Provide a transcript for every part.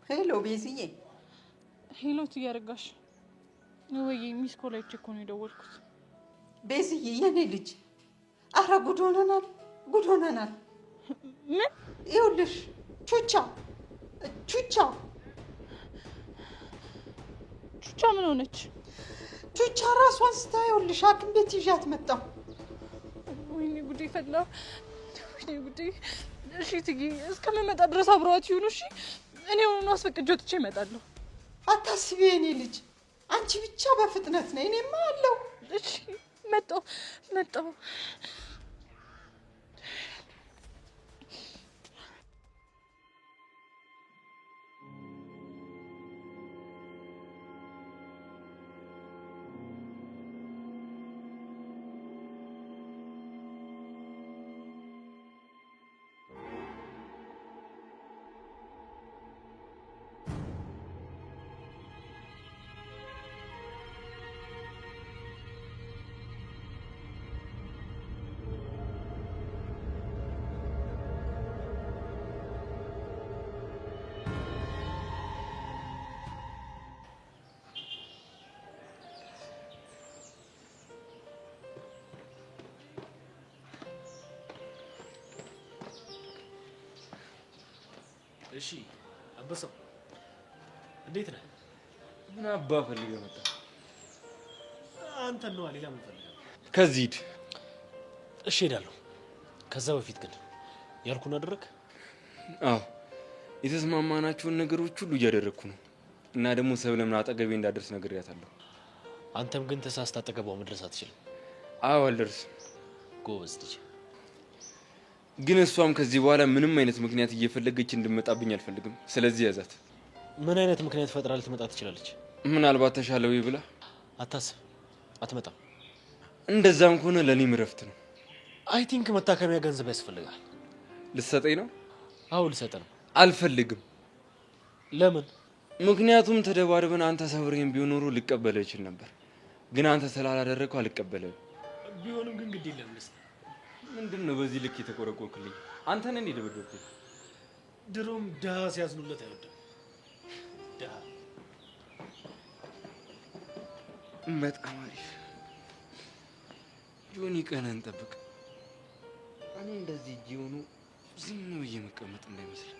ሄሎ ቤዝዬ። ሄሎ ትያረጋሽ ወይ? ሚስ ኮላይቼ እኮ ነው የደወልኩት። ቤዝዬ የኔ ልጅ፣ አረ ጉድ ሆነናል፣ ጉድ ሆነናል። ምን? ይኸውልሽ ቹቻ ምን ሆነች? ቹቻ ራሷን ስታ ይኸውልሽ ሐኪም ቤት ይዣት መጣሁ። ወይኔ ጉዴ ፈላ፣ ወይኔ ጉዴ። እሺ ትጊ እስከምመጣ ድረስ አብረዋት ይሁኑ። እሺ እኔ ሆኖ አስፈቅጄው ትቼ እመጣለሁ። አታስቢ የኔ ልጅ፣ አንቺ ብቻ በፍጥነት ነይ፣ እኔማ አለሁ። እሺ መጣሁ። እሺ አንበሳው እንዴት ነህ? ምን አባ ፈልገህ መጣ? አንተ ነው ሌላ ምን ፈልገህ? ከዚህ ሂድ። እሺ ሄዳለሁ። ከዛ በፊት ግን ያልኩን አደረክ? አዎ የተስማማናቸውን ነገሮች ሁሉ እያደረግኩ ነው። እና ደግሞ ሰብለምን አጠገቤ እንዳደርስ ነግሬያታለሁ። አንተም ግን ተሳስታ አጠገቧ መድረስ አትችልም። አዎ አልደርስም። ጎበዝ ልጅ። ግን እሷም ከዚህ በኋላ ምንም አይነት ምክንያት እየፈለገች እንድመጣብኝ አልፈልግም። ስለዚህ ያዛት። ምን አይነት ምክንያት ፈጥራ ልትመጣ ትችላለች? ምናልባት ተሻለው ብላ። አታስብ፣ አትመጣም። እንደዛም ከሆነ ለኔም እረፍት ነው። አይ ቲንክ መታከሚያ ገንዘብ ያስፈልጋል። ልትሰጠኝ ነው? አዎ ልሰጥ ነው። አልፈልግም። ለምን? ምክንያቱም ተደባድበን አንተ ሰብሬን ቢሆን ኖሮ ልቀበለው ይችል ነበር። ግን አንተ ስላላደረከው አልቀበለው። ቢሆንም ግን ግድ የለም። ምንድነው በዚህ ልክ የተቆረቆርክልኝ? አንተ ነህ እንዴ ደበደብኩኝ? ድሮም ድሃ ሲያዝኑለት አይወድም። ድሃ በጣም አሪፍ። ጆኒ ቀነን ጠብቅ። እኔ እንደዚህ እጅ ሆኖ ዝም ብዬ መቀመጥ እንዳይመስል።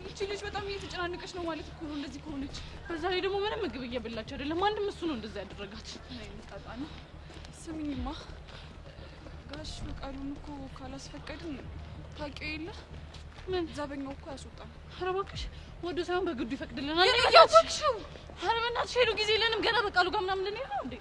ይቺ ልጅ በጣም እየተጨናነቀች ነው ማለት እኮ ነው። እንደዚህ ከሆነች በዛ ላይ ደግሞ ምንም ምግብ እየበላች አይደለም። አንድም እሱ ነው እንደዛ ያደረጋት። ናይ መጣጣና ስሚኝማ፣ ጋሽ ፈቃዱን እኮ ካላስፈቀድን ታውቂው የለ ምን ዛበኛው እኮ ያስወጣል። ኧረ እባክሽ ወዶ ሳይሆን በግዱ ይፈቅድልናል። ያያውቅሽው። ኧረ በእናትሽ ሄዱ ጊዜ የለንም ገና በቃሉ ጋር ምናምን ልንሄድ ነው እንዴ?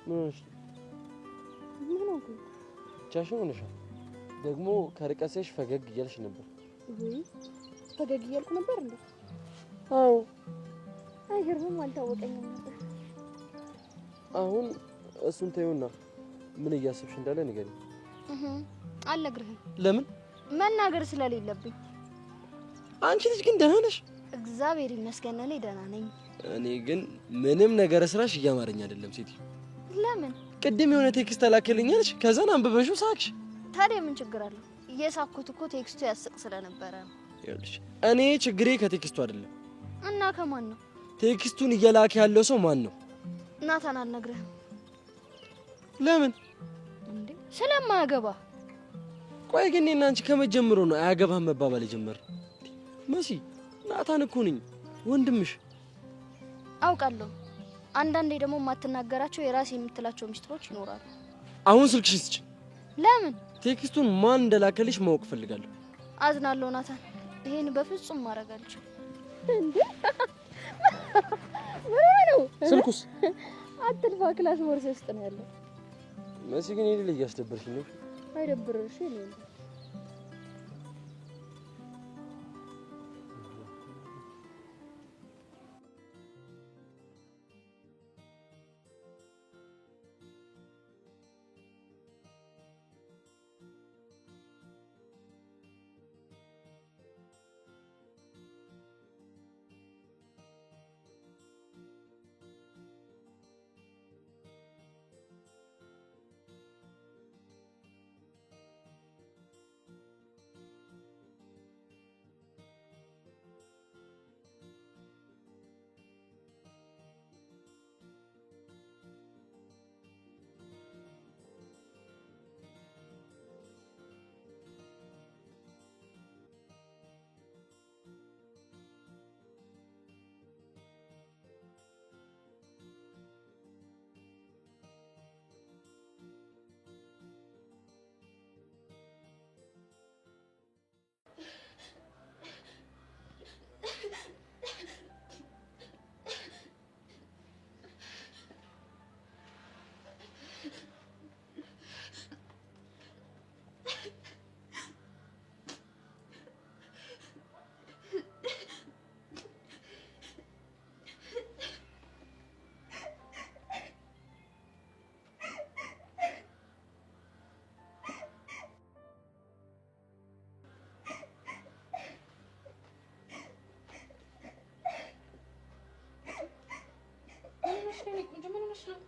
ምን ነው ብቻሽን ሆነሻል። ደግሞ ከርቀትሽ ፈገግ እያልሽ ነበር። ፈገግ እያልኩ ነበር እንዴ? አዎ። አይገርምም፣ አልታወቀኝም ነበር። አሁን እሱን ተይውና ምን እያሰብሽ እንዳለ ንገሪኝ። አልነግርህም። ለምን? መናገር ስለሌለብኝ። አንቺ ልጅ ግን ደህና ነሽ? እግዚአብሔር ይመስገን እኔ ደህና ነኝ። እኔ ግን ምንም ነገር ስራሽ እያማረኝ አይደለም ሴትዮ። ለምን? ቅድም የሆነ ቴክስት ተላከልኛልሽ፣ ከዛን አንብበሽው ሳቅሽ። ታዲያ ምን ችግር አለው? እየሳኩት እኮ ቴክስቱ ያስቅ ስለነበረ ነው። ይኸውልሽ እኔ ችግሬ ከቴክስቱ አይደለም። እና ከማን ነው? ቴክስቱን እየላከ ያለው ሰው ማን ነው? ናታን። አልነግርህም። ለምን? እንዴ ስለማያገባ። ቆይ ግን እኔና አንቺ ከመጀመሩ ነው አያገባህም መባባል የጀመርነው? መሲ ናታን እኮ ነኝ ወንድምሽ። አውቃለሁ። አንዳንዴ ደግሞ የማትናገራቸው የራስ የምትላቸው ሚስጥሮች ይኖራሉ። አሁን ስልክሽን ስጪ። ለምን? ቴክስቱን ማን እንደላከልሽ ማወቅ ፈልጋለሁ። አዝናለሁ ናታን፣ ይሄን በፍጹም ማድረግ አልችልም። እንዴ ምነው? ስልኩስ? አትልፋ፣ ክላስ ቦርሳ ውስጥ ነው ያለው። መሲ ግን ይሄን እያስደበርሽኝ ነው። አይደብርሽ? ሆነሽ ነው?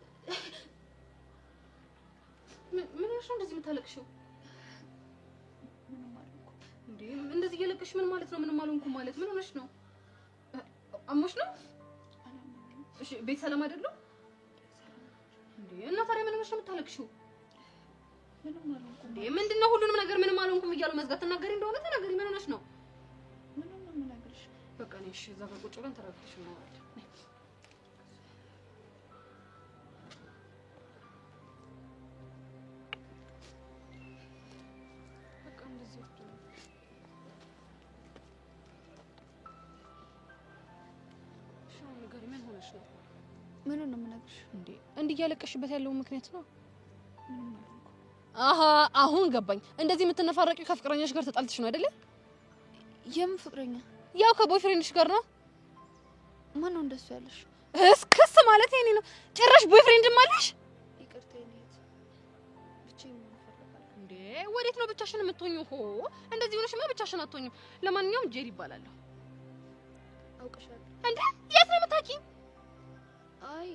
ምን ሆነሽ ነው እንደዚህ የምታለቅሽው? ምንም አልሆንኩም። እንዴ እንደዚህ እየለቀሽ ምን ማለት ነው? ምንም አልሆንኩም ማለት ምን ሆነሽ ነው? አሞሽ ነው? እሺ ቤት ሰላም አይደለም እንዴ? እና ታዲያ ምን ሆነሽ ነው የምታለቅሽው? ምንም አልሆንኩም። እንዴ ምንድነው ሁሉንም ነገር ምንም አልሆንኩም እያሉ መዝጋት? ተናገሪ እንደሆነ ተናገሪ። ምን ሆነሽ ነው? ምንም ነው የምነግርሽ። በቃ ነኝ። እሺ እዛ ጋር ቁጭ ብለን ተረጋግተሽ ነው ማለት በቃ እንደዚህ ወጥቶ ሻው ነገር ምን ሆነሽ ነው? ምን ነው የምነግርሽ? እንዴ እንዲህ እያለቀሽበት ያለው ምክንያት ነው? ምንም አልሆንኩም። አሃ አሁን ገባኝ። እንደዚህ የምትነፋረቂው ከፍቅረኛሽ ጋር ተጣልተሽ ነው አይደለ? የምን ፍቅረኛ? ያው ከቦይፍሬንድሽ ጋር ነው። ማን ነው እንደሱ ያለሽ? እስክስ ማለት የኔ ነው። ጭራሽ ቦይፍሬንድም አለሽ? ይቅርታ የኔት ብቻዬን መሆን እፈልጋለሁ። እንዴ ወዴት ነው ብቻሽን የምትሆኚው? ሆ እንደዚህ ሆነሽማ ብቻሽን አትሆኚም። ለማንኛውም ጄሪ ይባላለሁ። አውቅሻለሁ። እንዴ የት ነው የምታውቂኝ? አይ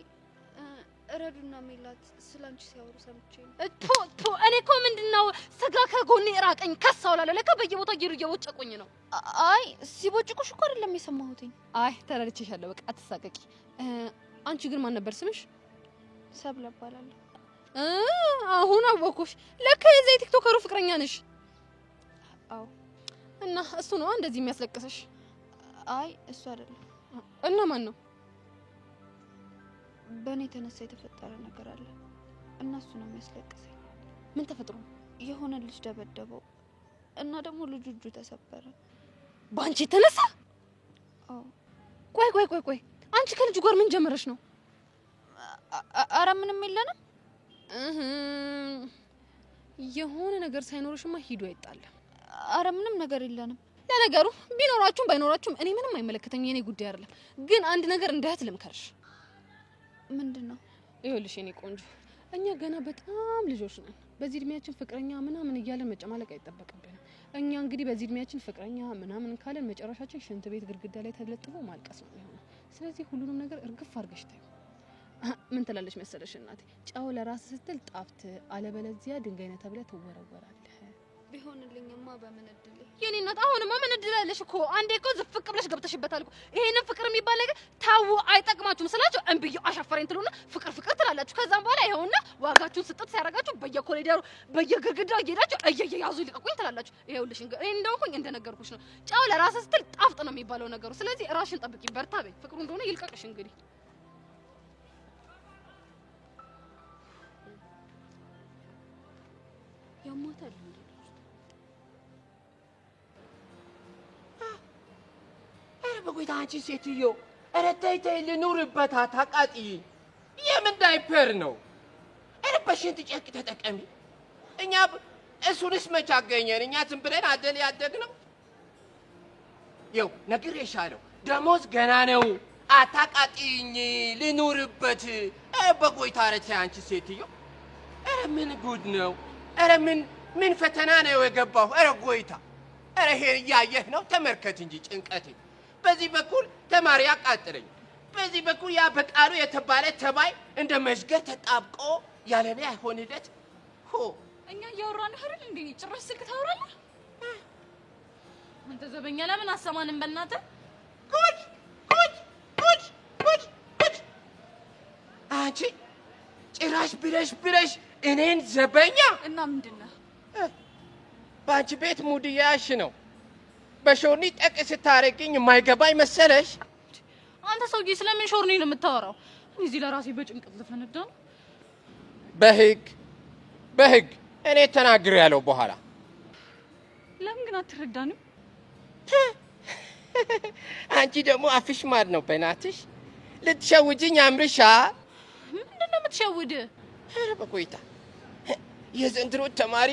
ረዱና ሜላት ስላንቺ ሲያወሩ ሰምቼ ነው። እኔ እኮ ምንድነው ስጋ ከጎኔ ራቀኝ ከሳውላለሁ። ለካ በየቦታው እየቦጨቁኝ ነው። አይ ሲቦጭቁሽ እኮ አይደለም የሰማሁትኝ። አይ ተረድቼሻለሁ። በቃ አትሳቀቂ። አንቺ ግን ማን ነበር ስምሽ? ሰብለ እባላለሁ። አሁን አወኩሽ። ለካ የዚህ ቲክቶከሩ ፍቅረኛ ነሽ። አዎ። እና እሱ ነው እንደዚህ የሚያስለቅስሽ? አይ እሱ አይደለም። እና ማን ነው? በእኔ የተነሳ የተፈጠረ ነገር አለ እና እሱ ነው የሚያስለቅሰኝ። ምን ተፈጥሮ? የሆነ ልጅ ደበደበው እና ደግሞ ልጁ እጁ ተሰበረ። ባንቺ የተነሳ? አዎ። ቆይ አንቺ ከልጁ ጋር ምን ጀመረሽ ነው? አረ ምንም የለንም። የሆነ ነገር ሳይኖርሽማ ሂዱ አይጣለም። አረ ምንም ነገር የለንም። ለነገሩ ቢኖራችሁም ባይኖራችሁም እኔ ምንም አይመለከተኝ። የኔ ጉዳይ አይደለም። ግን አንድ ነገር እንዳያት ልምከርሽ። ምንድነው? ይኸውልሽ የኔ ቆንጆ እኛ ገና በጣም ልጆች ነን። በዚህ እድሜያችን ፍቅረኛ ምናምን እያለን መጨማለቅ አይጠበቅብንም። እኛ እንግዲህ በዚህ እድሜያችን ፍቅረኛ ምናምን ካለን መጨረሻችን ሽንት ቤት ግድግዳ ላይ ተለጥፎ ማልቀስ ነው የሚሆነው። ስለዚህ ሁሉንም ነገር እርግፍ አድርገሽ ታዩ። ምን ትላለች መሰለሽ እናቴ፣ ጨው ለራስ ስትል ጣፍት፣ አለበለዚያ ድንጋይ ነህ ተብለህ ትወረወራለህ። ቢሆንልኝማ በምን እድል። የኔ እናት አሁንማ ምን እድል አለሽ እኮ። አንዴ እኮ ዝፍቅ ብለሽ ገብተሽበታል እኮ። ይሄንን ፍቅር የሚባል ነገር ታው አይጠቅማችሁም ስላችሁ እንብየው አሻፈረኝ ትሉና ፍቅር ትላላችሁ። ከዛም በኋላ ይኸውና ዋጋችሁን ስጥት ሲያረጋችሁ በየኮሪደሩ በየግርግዳው እየሄዳችሁ እየያዙ ይልቀቁኝ ትላላችሁ። ይኸውልሽ እኔ እንደውኩኝ እንደነገርኩሽ ነው። ጨው ለራስ ስትል ጣፍጥ ነው የሚባለው ነገሩ። ስለዚህ ራስሽን ጠብቂ፣ በርታ በይ። ፍቅሩ እንደሆነ ይልቀቅሽ እንግዲህ። ያማታል እንዴ? በቆይታ አንቺ ሴትዮ፣ ኧረ ተይ ተይ፣ ልኑርበት አታቃጥይ። የምን ዳይፐር ነው? ኧረ በሽንት ጨርቅ ተጠቀሚ። እኛ እሱንስ መች አገኘን? እኛ ዝም ብለን አደል ያደግነው። ይኸው ነግሬሻለሁ፣ ደሞዝ ገና ነው። አታቃጥይኝ፣ ልኑርበት። ኧረ በቆይታ ኧረ ተይ አንቺ ሴትዮ። ኧረ ምን ጉድ ነው? ኧረ ምን ፈተና ነው የገባሁ? ኧረ ጎይታ፣ ኧረ ይሄን እያየህ ነው? ተመልከት እንጂ ጭንቀቴ። በዚህ በኩል ተማሪ ያቃጥለኝ፣ በዚህ በኩል ያ በቃሉ የተባለ ተባይ እንደ መዥገር ተጣብቆ ያለኔ አይሆንለት። ሆ እኛ እያወራን አይደል እንዴ? ጭራሽ ስልክ ታወራለህ አንተ ዘበኛ። ለምን አሰማንም? በእናትህ ጉድ! አንቺ ጭራሽ ብለሽ እኔን ዘበኛ። እና ምንድነው? በአንቺ ቤት ሙድ ያሽ ነው። በሾርኒ ጠቅ ስታረግኝ የማይገባኝ መሰለሽ? አንተ ሰውዬ ስለምን ሾርኒ ነው የምታወራው? እዚህ ለራሴ በጭንቀት ልፈነዳ ነው። በህግ እኔ ተናግሬያለሁ። በኋላ ለምን ግን አትረዳንም? አንቺ ደግሞ አፍሽ ማድ ነው። በእናትሽ ልትሸውጅኝ አምርሻ። ምንድነው የምትሸውድ? ኧረ በቆይታ የዘንድሮ ተማሪ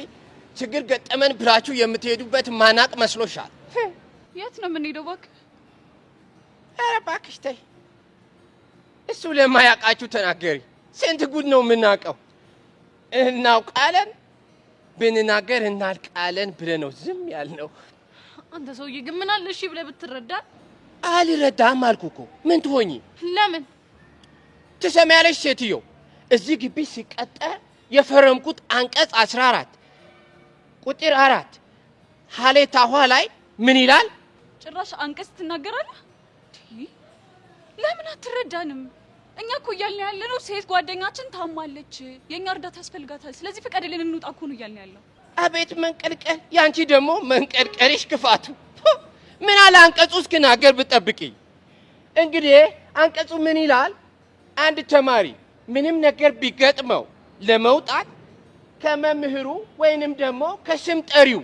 ችግር ገጠመን ብላችሁ የምትሄዱበት ማናቅ መስሎሻል? የት ነው የምንሄደው? እባክህ ኧረ እባክሽ ተይ። እሱ ለማያውቃችሁ ተናገሪ። ስንት ጉድ ነው የምናውቀው። እናውቃለን፣ ብንናገር እናልቃለን ብለህ ነው ዝም ያልነው። አንተ ሰውዬ ግን ምን አለ እሺ ብለህ ብትረዳ? አልረዳም አልኩ እኮ። ምን ትሆኚ? ለምን ትሰሚያለሽ ሴትዮ? እዚህ ግቢ ሲቀጠር የፈረምኩት አንቀጽ 14 ቁጥር 4 ሀሌታዋ ላይ ምን ይላል? ጭራሽ አንቀጽ ትናገራለህ? ለምን አትረዳንም? እኛ እኮ እያልን ያለነው ሴት ጓደኛችን ታማለች፣ የኛ እርዳታ ያስፈልጋታል። ስለዚህ ፍቀድልን እንውጣ እኮ ነው እያልን ያለው። አቤት መንቀልቀል! ያንቺ ደግሞ መንቀልቀልሽ ክፋቱ። ምን አለ አንቀጹ እስክናገር ብትጠብቂ። እንግዲህ አንቀጹ ምን ይላል? አንድ ተማሪ ምንም ነገር ቢገጥመው ለመውጣት ከመምህሩ ወይንም ደግሞ ከስም ጠሪው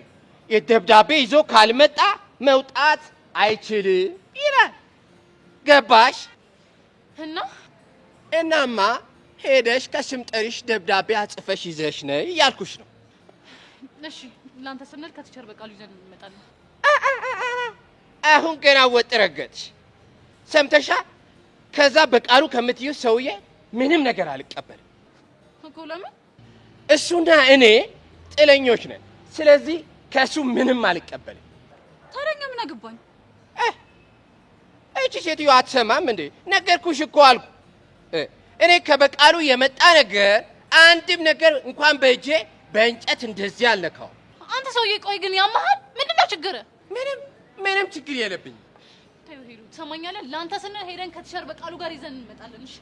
የደብዳቤ ይዞ ካልመጣ መውጣት አይችልም ይላል። ገባሽ? እናማ ሄደሽ ከስም ጠሪሽ ደብዳቤ አጽፈሽ ይዘሽ ነይ እያልኩሽ ነው። እሺ ላንተ ስንል ከቲቸር በቃሉ ይዘን እንመጣለን። አሁን ገና ወጥ ረገጥሽ። ሰምተሻል? ከዛ በቃሉ ከምትይው ሰውዬ ምንም ነገር አልቀበልም እኮ። ለምን? እሱና እኔ ጥለኞች ነን። ስለዚህ ከሱ ምንም አልቀበልም። ታዲያ ምን አገባኝ? እቺ ሴትዮ አትሰማም እንዴ? ነገርኩሽ እኮ አልኩ። እኔ ከበቃሉ የመጣ ነገር አንድም ነገር እንኳን በእጄ በእንጨት እንደዚህ አልነካው። አንተ ሰውዬ ቆይ ግን ያማሃል? ምንድነው ችግር? ምንም ችግር የለብኝም። ተይው ሄዱ፣ ትሰማኛለህ? ላንተ ስንል ሄደን ከቲቸር በቃሉ ጋር ይዘን እንመጣለን። እሺ